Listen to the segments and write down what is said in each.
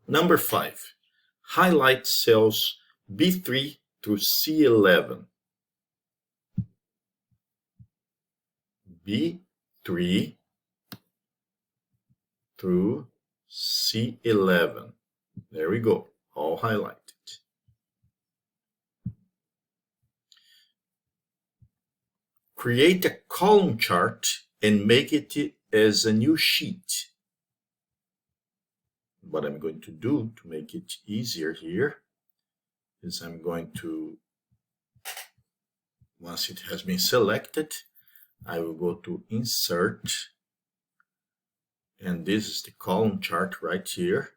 Number 5, highlight cells B3 through C11. B3 through C11. There we go, all highlighted. Create a column chart and make it as a new sheet. What I'm going to do to make it easier here is I'm going to, once it has been selected, I will go to Insert, and this is the column chart right here.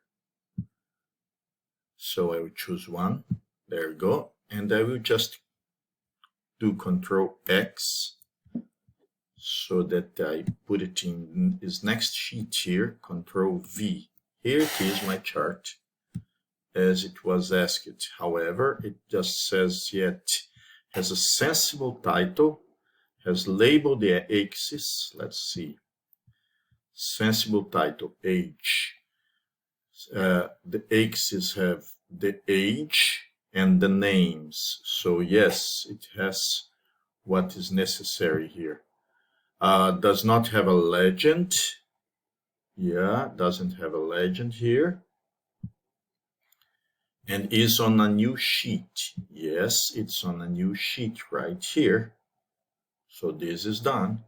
So I will choose one, there we go, and I will just do Control X so that I put it in this next sheet here, Control V. Here it is, my chart, as it was asked. However, it just says yet has a sensible title, has labeled the axis. Let's see. Sensible title, age. The axis have the age and the names. So yes, it has what is necessary here. Does not have a legend. Yeah, doesn't have a legend here. And is on a new sheet. Yes, it's on a new sheet right here. So this is done.